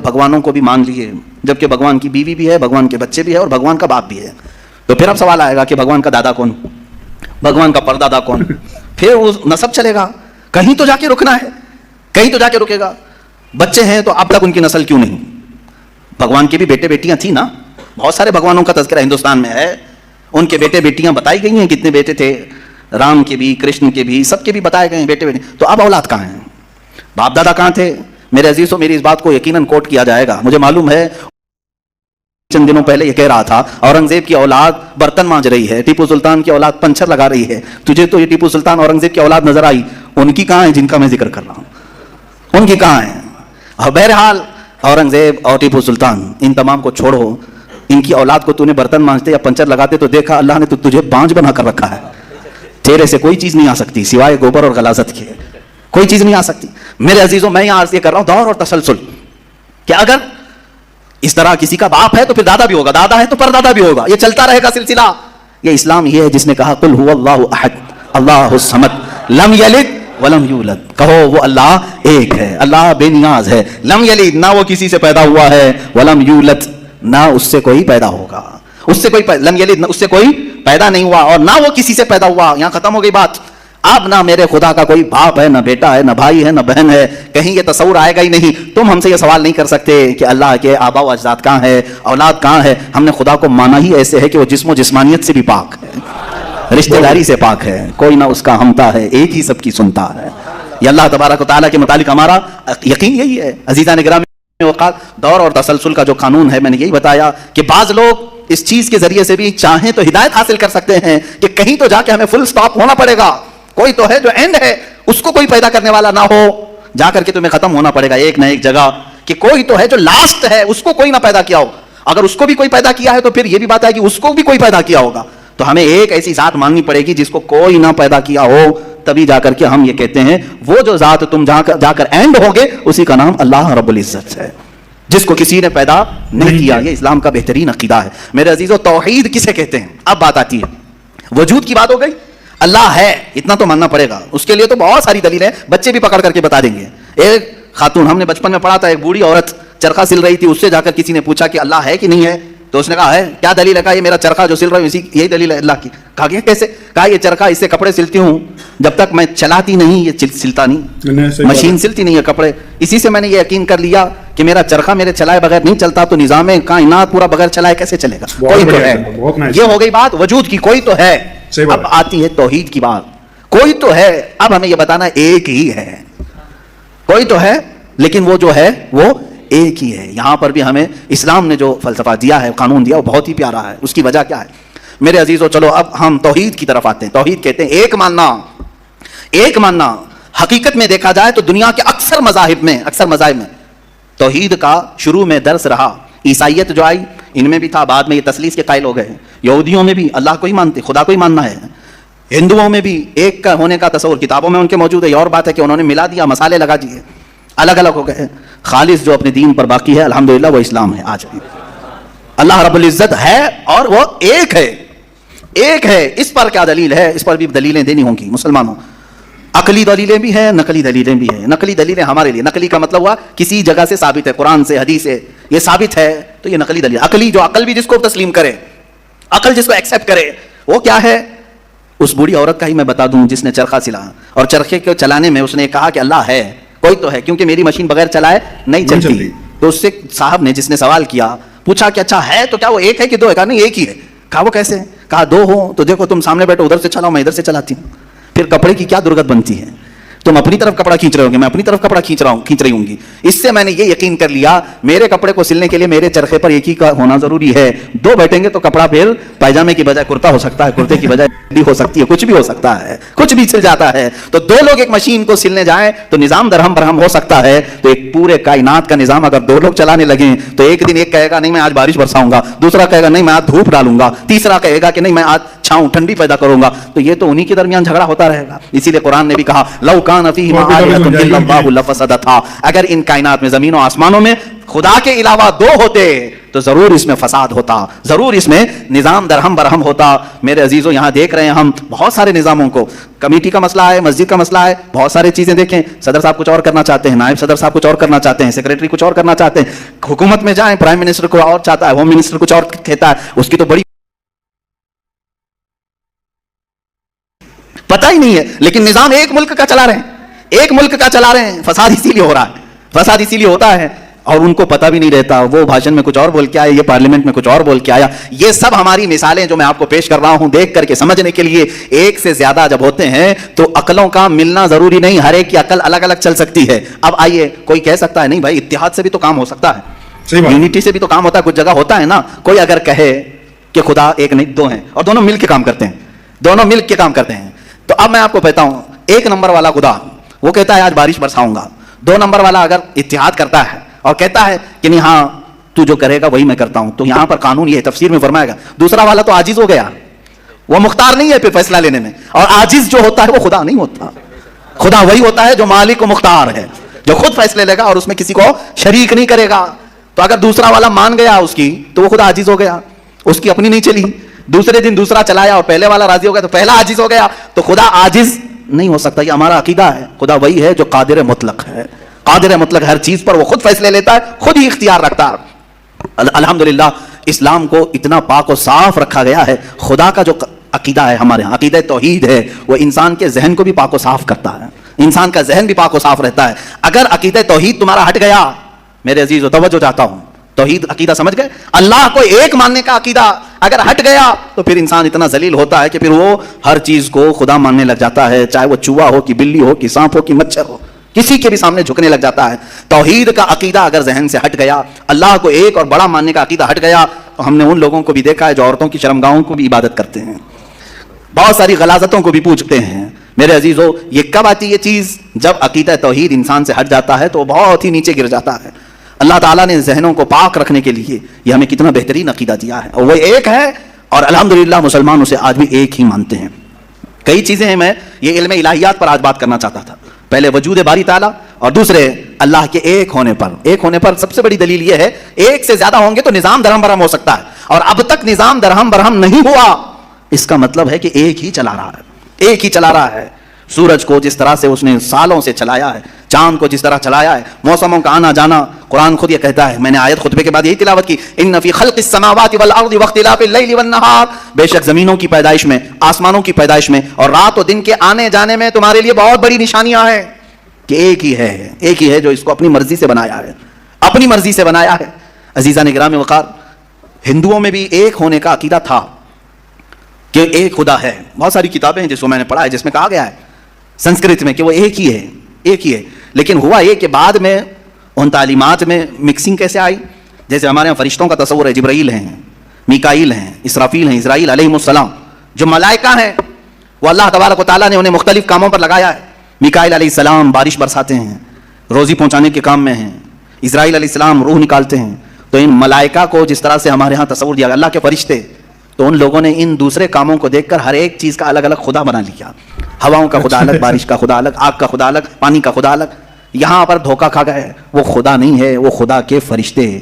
भगवानों को भी मान लिए, जबकि भगवान की बीवी भी है, भगवान के बच्चे भी है और भगवान का बाप भी है। तो फिर अब सवाल आएगा कि भगवान का दादा कौन, भगवान का परदादा कौन? फिर वो नसब चलेगा, कहीं तो जाके रुकना है, कहीं तो जाके रुकेगा। बच्चे हैं तो अब तक उनकी नस्ल क्यों नहीं? भगवान के भी बेटे बेटियां थी ना, बहुत सारे भगवानों का तज़किरा हिंदुस्तान में है, उनके बेटे बेटियां बताई गई हैं, कितने बेटे थे, राम के भी, कृष्ण के भी, सबके भी बताए गए हैं बेटे बेटे। तो अब औलाद कहाँ हैं? बाप दादा कहाँ थे? मेरे अजीजों, मेरी इस बात को यकीनन कोट किया जाएगा। मुझे मालूम है चंद दिनों पहले ये कह रहा था, औरंगजेब की औलाद बर्तन मांज रही है, टीपू सुल्तान की औलाद पंचर लगा रही है। तुझे तो ये टीपू सुल्तान औरंगजेब की औलाद नजर आई, उनकी कहाँ है जिनका मैं जिक्र कर रहा हूँ? उनकी कहाँ है? और बहरहाल औरंगजेब और टीपू सुल्तान, इन तमाम को छोड़ो, इनकी औलाद को तूने बर्तन मांजते या पंचर लगाते तो देखा अल्लाह ने तो तुझे बांझ बना कर रखा है। तेरे से कोई चीज नहीं आ सकती सिवाय गोबर और गलाजत के, कोई चीज नहीं आ सकती। मेरे अजीजों, मैं यहां अर्ज ये कर रहा हूं दौर और तसलसल, कि अगर इस तरह किसी का बाप है तो फिर दादा भी होगा, दादा है तो परदादा भी होगा, ये चलता रहेगा सिलसिला। ये इस्लाम ये है जिसने कहा कुल हुवल्लाहु अहद अल्लाहुस समद लम यलिद वलम यूलद, कहो वो अल्लाह एक है, अल्लाह बेनियाज है। लम यलिद, ना वो किसी से पैदा हुआ है, वलम यूलद, ना उससे कोई पैदा होगा, उससे कोई लम यलिद, उससे कोई पैदा नहीं हुआ, और ना वो किसी से पैदा हुआ। यहां खत्म हो गई बात। अब ना मेरे खुदा का कोई बाप है, ना बेटा है, ना भाई है, ना बहन है, कहीं ये तस्वुर आएगा ही नहीं। तुम हमसे ये सवाल नहीं कर सकते कि अल्लाह के आबा व अजदाद कहाँ है, औलाद कहाँ है। हमने खुदा को माना ही ऐसे है कि वो जिस्म जिस्मानियत से भी पाक है, रिश्तेदारी से पाक है, कोई ना उसका हमता है, एक ही सबकी सुनता है। ये अल्लाह तबारक व तआला के मुतालिक हमारा यकीन यही है। अजीज़ान गिरामी, दौर और तसलसल का जो कानून है, मैंने यही बताया कि बाज लोग इस चीज के जरिए से भी चाहें तो हिदायत हासिल कर सकते हैं कि कहीं तो जाके हमें फुल स्टॉप होना पड़ेगा, कोई तो है जो एंड है, उसको कोई पैदा करने वाला ना हो, जाकर के तुम्हें खत्म होना पड़ेगा एक ना एक जगह, कि कोई तो है जो लास्ट है, उसको कोई ना पैदा किया हो। अगर उसको भी कोई पैदा किया है तो फिर यह भी बात है कि उसको भी कोई पैदा किया होगा। तो हमें एक ऐसी जात माननी पड़ेगी जिसको कोई ना पैदा किया हो, तभी जाकर के हम ये कहते हैं वो जो जात तुम जाकर एंड होगे उसी का नाम अल्लाह रब्बुल इज्जत है, जिसको किसी ने पैदा नहीं किया। ये इस्लाम का बेहतरीन अकीदा है। मेरे अजीजों, तौहीद किसे कहते हैं? अब बात आती है, वजूद की बात हो गई, अल्लाह है इतना तो मानना पड़ेगा। उसके लिए तो बहुत सारी दलीलें बच्चे भी पकड़ करके बता देंगे। एक खातून, हमने बचपन में पढ़ा था, एक बूढ़ी औरत चरखा सिल रही थी, उससे जाकर किसी ने पूछा कि अल्लाह है कि नहीं है, तो उसने कहा है। क्या दलील है? कहा ये मेरा चरखा जो सिल रहा हूं इसी यही दलील है अल्लाह की। कहा कि कैसे? कहा ये चरखा, इससे कपड़े सिलती हूँ, जब तक मैं चलाती नहीं ये सिलता नहीं, मशीन सिलती नहीं है कपड़े, इसी से मैंने ये यकीन कर लिया कि मेरा चरखा मेरे चलाए बगैर नहीं चलता, तो निजाम कायनात पूरा बगैर चलाए कैसे चलेगा? कोई तो है। ये हो गई बात वजूद की, कोई तो है। अब आती है तौहीद की बात, कोई तो है। अब हमें ये बताना एक ही है, कोई तो है लेकिन वो जो है वो एक ही है। यहां पर भी हमें इस्लाम ने जो फलसफा दिया है, कानून दिया, वो बहुत ही प्यारा है। उसकी वजह क्या है मेरे अजीजों? चलो अब हम तौहीद की तरफ आते हैं। तौहीद कहते हैं एक मानना, एक मानना। हकीकत में देखा जाए तो दुनिया के अक्सर मज़ाहिब में तौहीद का शुरू में दर्स रहा। ईसाइयत जो आई इनमें भी था, बाद में ये तसलीस के कायल हो गए। यहूदियों में भी अल्लाह को ही मानते, खुदा को ही मानना है। हिंदुओं में भी एक का होने का तस्वुर किताबों में उनके मौजूद है। और बात है कि उन्होंने मिला दिया, मसाले लगा दिए, अलग अलग हो गए। खालिस जो अपने दीन पर बाकी है अल्हम्दुलिल्लाह वो इस्लाम है। आज भी अल्लाह रब्बुल इज्जत है और वो एक है, एक है। इस पर क्या दलील है? इस पर भी दलीलें देनी होंगी मुसलमानों। अकली दलीलें भी हैं, नकली दलीलें भी हैं। नकली दलीलें हमारे लिए, नकली का मतलब हुआ किसी जगह से साबित है, कुरान से, हदीस से ये साबित है, तो ये नकली दलील। अकली जो अकल भी जिसको तस्लीम करे, अकल जिसको एक्सेप्ट करे, वो क्या है? उस बूढ़ी औरत का ही मैं बता दूं जिसने चरखा सिला, और चरखे को चलाने में उसने कहा कि अल्लाह है, कोई तो है, क्योंकि मेरी मशीन बगैर चलाए नहीं चलती। तो उससे साहब ने, जिसने सवाल किया, पूछा कि अच्छा है तो क्या वो एक है कि दो है? कहा नहीं एक ही है। कहा वो कैसे? कहा दो हो तो देखो, तुम सामने बैठो, उधर से चलाओ, मैं इधर से चलाती हूँ। फिर कपड़े की क्या दुर्गत बनती है? तुम अपनी तरफ कपड़ा खींच रहे होंगे, मैं अपनी तरफ कपड़ा खींच रही होंगी। इससे मैंने ये यकीन कर लिया मेरे कपड़े को सिलने के लिए मेरे चरखे पर एक ही का होना जरूरी है। दो बैठेंगे तो कपड़ा फिर पैजामे की बजाय कुर्ता हो सकता है, कुर्ते की बजाय भी हो सकती है, कुछ भी हो सकता है, कुछ भी सिल जाता है। तो दो लोग एक मशीन को सिलने जाएं तो निजाम दरहम बरहम हो सकता है। तो एक पूरे कायनात का निजाम अगर दो लोग चलाने लगे तो एक दिन एक कहेगा नहीं मैं आज बारिश बरसाऊंगा, दूसरा कहेगा नहीं मैं आज धूप डालूंगा, तीसरा कहेगा कि नहीं मैं आज छाऊं ठंडी पैदा करूंगा। तो ये तो उन्हीं के दरमियान झगड़ा होता रहेगा। इसीलिए कुरान ने भी कहा लौ कान फीहिमा आलिहतुन इल्लल्लाहु लफसदता, अगर इन कायनात में, जमीनों आसमानों में خدا کے علاوہ دو ہوتے تو ضرور اس میں فساد ہوتا, ضرور اس میں نظام درہم برہم ہوتا. میرے عزیزوں, یہاں دیکھ رہے ہیں ہم بہت سارے نظاموں کو, کمیٹی کا مسئلہ ہے, مسجد کا مسئلہ ہے, بہت ساری چیزیں دیکھیں. صدر صاحب کچھ اور کرنا چاہتے ہیں, نائب صدر صاحب کچھ اور کرنا چاہتے ہیں, سیکریٹری کچھ اور کرنا چاہتے ہیں. حکومت میں جائیں, پرائم منسٹر کو اور چاہتا ہے, ہوم منسٹر کچھ اور کہتا ہے, اس کی تو بڑی پتہ ہی نہیں ہے. لیکن نظام ایک ملک کا چلا رہے ہیں, ایک ملک کا چلا رہے ہیں. فساد اسی لیے ہو رہا ہے, فساد اسی لیے ہوتا ہے, اور ان کو پتہ بھی نہیں رہتا. وہ بھاشن میں کچھ اور بول کے آیا, یہ پارلیمنٹ میں کچھ اور بول کے آیا. یہ سب ہماری مثالیں جو میں آپ کو پیش کر رہا ہوں دیکھ کر کے سمجھنے کے لیے. ایک سے زیادہ جب ہوتے ہیں تو عقلوں کا ملنا ضروری نہیں, ہر ایک کی عقل الگ الگ چل سکتی ہے. اب آئیے, کوئی کہہ سکتا ہے نہیں بھائی اتحاد سے بھی تو کام ہو سکتا ہے, یونٹی سے بھی تو کام ہوتا ہے, کچھ جگہ ہوتا ہے نا. کوئی اگر کہے کہ خدا ایک نہیں دو ہیں اور دونوں مل کے کام کرتے ہیں, دونوں مل کے کام کرتے ہیں, تو اب میں آپ کو کہتا ہوں, ایک نمبر والا خدا وہ کہتا ہے آج بارش برساؤں گا. 2 نمبر والا اگر اتحاد کرتا ہے اور کہتا ہے کہ نہیں ہاں تو جو کرے گا وہی میں کرتا ہوں, تو یہاں پر قانون یہ تفسیر میں فرمائے گا. دوسرا والا تو عاجز ہو گیا, وہ مختار نہیں ہے پھر فیصلہ لینے میں, اور عاجز جو ہوتا ہے وہ خدا نہیں ہوتا. خدا وہی ہوتا ہے جو مالک و مختار ہے, جو خود فیصلے لے گا اور اس میں کسی کو شریک نہیں کرے گا. تو اگر دوسرا والا مان گیا اس کی تو وہ خدا عاجز ہو گیا, اس کی اپنی نہیں چلی. دوسرے دن دوسرا چلایا اور پہلے والا راضی ہو گیا تو پہلا عاجز ہو گیا. تو خدا عاجز نہیں ہو سکتا. یہ ہمارا عقیدہ ہے. خدا وہی ہے جو قادر مطلق ہے, قادر مطلق ہر چیز پر وہ خود فیصلے لیتا ہے, خود ہی اختیار رکھتا ہے. الحمدللہ اسلام کو اتنا پاک و صاف رکھا گیا ہے. خدا کا جو عقیدہ ہے ہمارے یہاں, عقیدہ توحید ہے, وہ انسان کے ذہن کو بھی پاک و صاف کرتا ہے. انسان کا ذہن بھی پاک و صاف رہتا ہے. اگر عقیدہ توحید تمہارا ہٹ گیا, میرے عزیز و توجہ چاہتا ہوں, توحید عقیدہ سمجھ گئے, اللہ کو ایک ماننے کا عقیدہ اگر ہٹ گیا تو پھر انسان اتنا ذلیل ہوتا ہے کہ پھر وہ ہر چیز کو خدا ماننے لگ جاتا ہے, چاہے وہ چوہا ہو کہ بلی ہو کہ سانپ ہو کہ مچھر ہو, کسی کے بھی سامنے جھکنے لگ جاتا ہے. توحید کا عقیدہ اگر ذہن سے ہٹ گیا, اللہ کو ایک اور بڑا ماننے کا عقیدہ ہٹ گیا, تو ہم نے ان لوگوں کو بھی دیکھا ہے جو عورتوں کی شرمگاہوں کو بھی عبادت کرتے ہیں, بہت ساری غلاظتوں کو بھی پوچھتے ہیں. میرے عزیزو, یہ کب آتی یہ چیز؟ جب عقیدہ توحید انسان سے ہٹ جاتا ہے تو بہت ہی نیچے گر جاتا ہے. اللہ تعالیٰ نے ذہنوں کو پاک رکھنے کے لیے یہ ہمیں کتنا بہترین عقیدہ دیا ہے, اور وہ ایک ہے, اور الحمدللہ مسلمان اسے آج بھی ایک ہی مانتے ہیں. کئی چیزیں ہیں, میں یہ علم الہیات پر آج بات کرنا چاہتا تھا. پہلے وجود باری تعالیٰ, اور دوسرے اللہ کے ایک ہونے پر. ایک ہونے پر سب سے بڑی دلیل یہ ہے, ایک سے زیادہ ہوں گے تو نظام درہم برہم ہو سکتا ہے, اور اب تک نظام درہم برہم نہیں ہوا. اس کا مطلب ہے کہ ایک ہی چلا رہا ہے, ایک ہی چلا رہا ہے. سورج کو جس طرح سے اس نے سالوں سے چلایا ہے, چاند کو جس طرح چلایا ہے, موسموں کا آنا جانا, قرآن خود یہ کہتا ہے, میں نے آیت خطبے کے بعد یہی تلاوت کی, ان فی خلق السماوات والارض واختلاف اللیل والنہار, بے شک زمینوں کی پیدائش میں, آسمانوں کی پیدائش میں, اور رات و دن کے آنے جانے میں تمہارے لیے بہت بڑی نشانیاں ہیں. کہ ایک ہی ہے, ایک ہی ہے جو اس کو اپنی مرضی سے بنایا ہے, اپنی مرضی سے بنایا ہے. عزیزان گرامی وقار, ہندوؤں میں بھی ایک ہونے کا عقیدہ تھا کہ ایک خدا ہے. بہت ساری کتابیں ہیں جس کو میں نے پڑھا ہے, جس میں کہا گیا ہے سنسکرت میں کہ وہ ایک ہی ہے, ایک ہی ہے. لیکن ہوا یہ کہ بعد میں ان تعلیمات میں مکسنگ کیسے آئی. جیسے ہمارے یہاں فرشتوں کا تصور ہے, جبرائیل ہیں, میکائیل ہیں, اسرافیل ہیں, اسرائیل علیہ السلام, جو ملائکہ ہیں وہ اللہ تبارک و تعالیٰ نے انہیں مختلف کاموں پر لگایا ہے. میکائیل علیہ السلام بارش برساتے ہیں, روزی پہنچانے کے کام میں ہیں. اسرائیل علیہ السلام روح نکالتے ہیں. تو ان ملائکہ کو جس طرح سے ہمارے ہاں تصور دیا اللہ کے فرشتے, تو ان لوگوں نے ان دوسرے کاموں کو دیکھ کر ہر ایک چیز کا الگ الگ خدا بنا لیا. ہواؤں کا خدا الگ, بارش کا خدا الگ, آگ کا خدا الگ, پانی کا خدا الگ. یہاں پر دھوکہ کھا گئے, وہ خدا نہیں ہے, وہ خدا کے فرشتے.